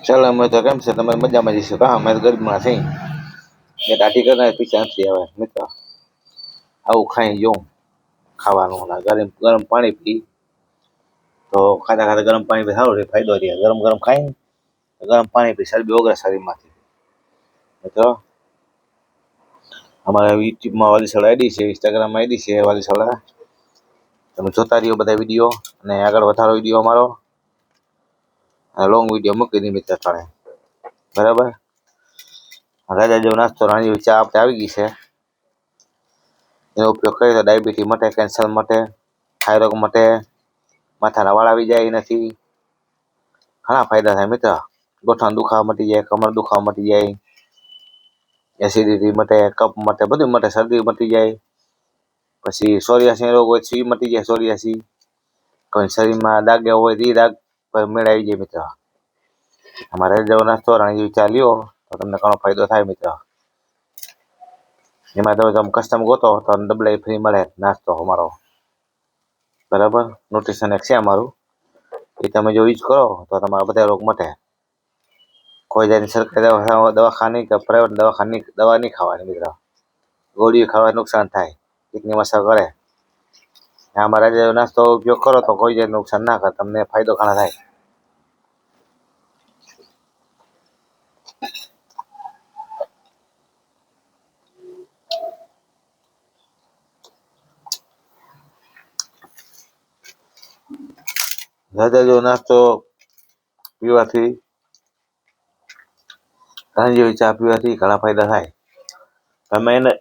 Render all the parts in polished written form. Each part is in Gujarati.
ચાલો અમે તો કેમ છે તમે મજામાં જઈશું કા અમે ગરીબમાં થઈ એ દાઢી કરનાર પીછા નથી આવે મિત્ર આવું ખાઈ જોઉં ખાવાનું ગરમ ગરમ પાણી પી તો ખાતા ખાતા ગરમ પાણી પી સારું ફાયદો રહે ગરમ ગરમ ખાઈને ગરમ પાણી પી શરબી વગર શરીરમાંથી મિત્રો અમારા યુટ્યુબમાં વાલીસળા આઈડી છે ઇન્સ્ટાગ્રામમાં આઈડી છે વાલીસળા તમે જોતા રહ્યો બધા વિડીયો અને આગળ વધારો વિડીયો અમારો લોંગ વિડીયો મૂકી દી મિત્ર તારે બરાબર રાજા જેવો નાસ્તો રાણી ચા આપણે આવી ગઈ છે એનો ઉપયોગ કરીએ તો ડાયાબિટીસ માટે કેન્સર માટે થાઇરોઇડ માટે માથાના વાળ આવી જાય નથી ઘણા ફાયદા થાય મિત્ર ગોઠણ દુખાવા મટી જાય કમર દુખાવા મટી જાય એસિડિટી માટે કફ માટે બધું માટે શરદી મટી જાય પછી સોરિયાસી રોગ હોય સી મટી જાય સોરિયાસી કોઈ શરીરમાં દાગ હોય એ દાગ મેળવી જાય મિત્ર અમારે જેવો નાસ્તો રાણી ચા લ્યો તો તમને ઘણો ફાયદો થાય મિત્ર એમાં તમે કસ્ટમ ગોતો તો ડબલ ફ્રી મળે નાસ્તો અમારો બરાબર ન્યુટ્રિશન એક છે અમારું એ તમે જો યુઝ કરો તો તમારા બધા રોગ મટે કોઈ જાતની સરકારી દવાખાની કે પ્રાઇવેટ દવાખાની દવા નહીં ખાવાની મિત્ર ગોળીઓ ખાવા નુકસાન થાય કિડની અસર કરે અમારા જે નાસ્તો ઉપયોગ કરો તો કોઈ જાતનું નુકસાન ના કરે તમને ફાયદો ઘણા થાય રાજા જેવો નાસ્તો પીવાથી રાણી જેવી ચા પીવાથી ઘણા ફાયદા થાય તમે એને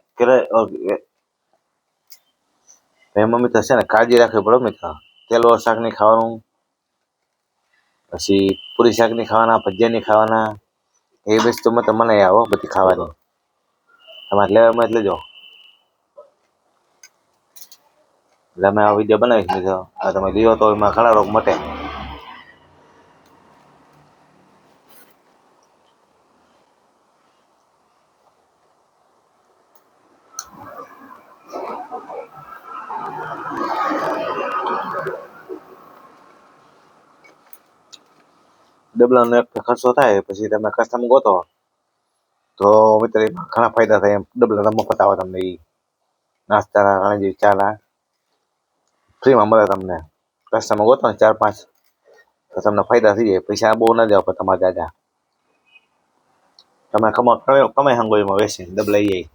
એમાં મિત્ર છે ને કાળજી રાખવી પડે મિત્ર તેલવાળું શાક નહીં ખાવાનું પછી પૂરી શાક નહીં ખાવાના ભજીયા નહીં ખાવાના એ વસ્તુમાં તો મને આવો બધી ખાવાની તમારે લેવામાં જ લેજો એટલે અમે આ વિડીયો બનાવીશ મિત્રો તમે લ્યો તો એમાં ઘણા રોગ મટે ડબલાનો એક ખર્ચો થાય પછી તમે કસ્ટમ ગોતો તો મિત્ર એમાં ઘણા ફાયદા થાય એમ ડબલા મફત આવે તમને એ નાસ્તાના ઘણી જેવી ચાના ફ્રીમાં મળે તમને કસ્ટમર ગોતો ને 4-5 તો તમને ફાયદા થઈ જાય પૈસા બહુ ના જાવ પણ તમારે દાદા તમે કમાઈ હંગો એમાં વેચીને ડબલા જાય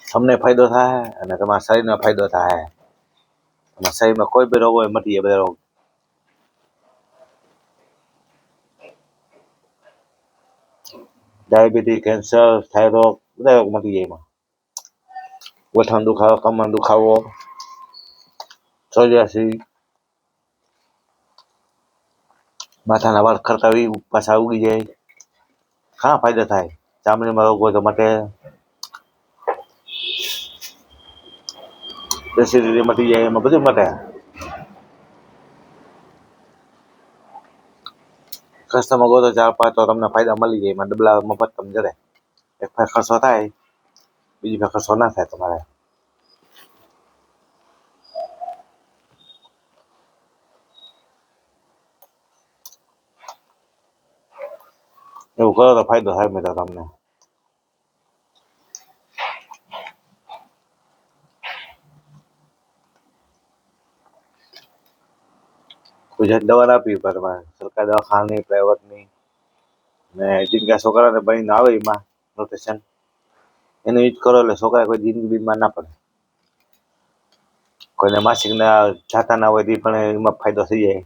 તમને ફાયદો થાય અને તમારા શરીરનો ફાયદો થાય તમારા શરીરમાં કોઈ બી રોગ હોય મટી જાય બધા રોગ ડાયાબિટીસ કેન્સર થાઇરોઇડ બધા રોગ મટી જાય એમાં ગોઠણ દુખાવો કમર દુખાવો સોરિયાસી માથાના વાળ ખરકાવી પાછા ઉગી જાય ઘણા ફાયદા થાય ચામડીમાં રોગ હોય તો માટે એસિડિટી મટી જાય એમાં બધું મટે કસ્ટમર ગો તો 4-5 તો તમને ફાયદા મળી જાય એમાં ડબલા મફત તમને જડે એક ફેર ખર્ચો થાય બીજી ફેર ખર્ચો ના થાય તમારે એવું કરો તો ફાયદો થાય મિત્રો તમને કોઈ જાત દવા ના પીવી પડે તમારે સરકારી દવાખાની પ્રાઇવેટની ને જિનકા છોકરાને બનીને આવે એમાં ન્યુટ્રિશન એને યુઝ કરો એટલે છોકરા કોઈ જિંદગી બીમાર ના પડે કોઈને માસિકના જાતા ના હોય એ પણ એમાં ફાયદો થઈ જાય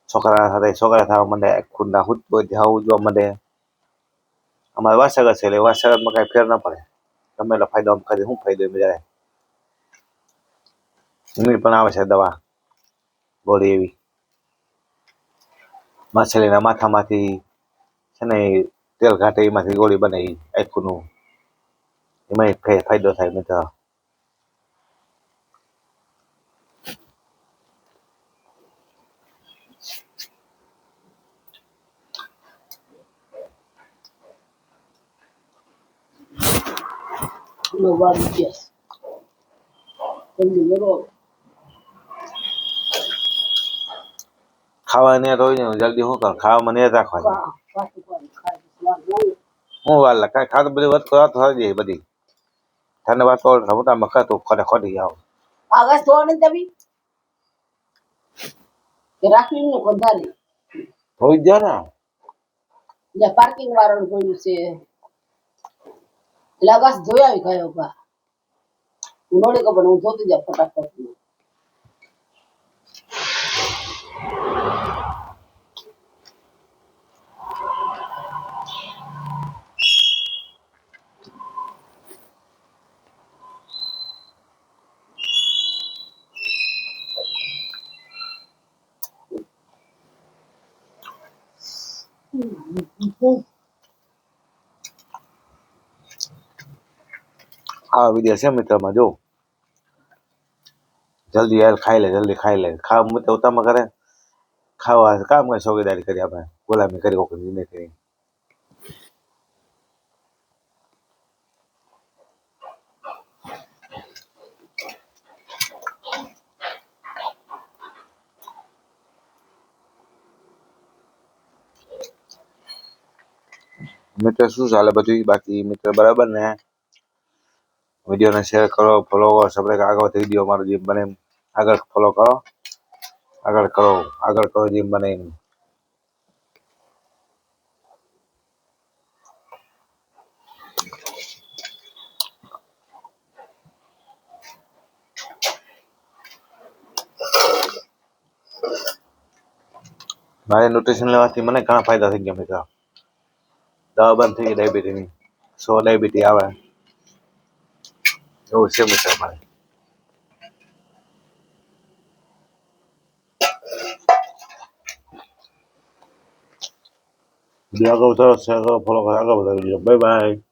છોકરા સાથે છોકરા થવા માંડે ખુદના ખુદ ધ્યાવું જોવા માંડે અમારે વાસગત છે એટલે વાસગતમાં કાંઈ ફેર ના પડે ગમે એટલો ફાયદો આમ કરી શું ફાયદો એમ જાય એની પણ આવે છે દવા ગોળી એવી માછલીના માથામાંથી છે ને તેલ ઘાટે એમાંથી ગોળી બને આખુંનું એમાં ફાયદો થાય મિત્ર ખાવા ને તો હોય ને જલ્દી શું કરું ખાવામાં ને રાખવાની હું વાર લાગે કાંઈ ખાતું બધી વાત વાત થઈ જાય બધી તને વાત મોટા મકા તું ખોટે ખોટી આવ આગળ થોડી તબી રાખી ને કોદારી હોઈ જાય ને જ્યાં પાર્કિંગ વાળાનું પડ્યું છે એટલે આગળ જોઈ આવી ગયો બા હું નોડી ખબર હું જોતી જાઉં ફટાફટ આ વિડીયો છે મિત્રમાં જો જલ્દી યાર ખાઈ લે ખાવા મત ઉતામાં કરે ખાવા કામ કઈ ચોકીદારી કરી આપણે ગુલામી કરી કોક નહીં કરી મિત્ર શું ચાલે બધું બાકી મિત્ર બરાબર ને વિડીયોને શેર કરો ફોલો કરો સબસ્ક્રાઇબ આગળ વિડીયો મારો જેમ બને આગળ ફોલો કરો આગળ કરો જેમ બને એમ મારે ન્યુટ્રિશન લેવાથી મને ઘણા ફાયદા થઈ ગયા મિત્ર દવા બંધ થઈ ગઈ ડાયાબિટીસની 100 ડાયાબિટી આવે એવું છે મિત્ર મારે આગળ ફોલો કરો આગળ વધારી બાય બાય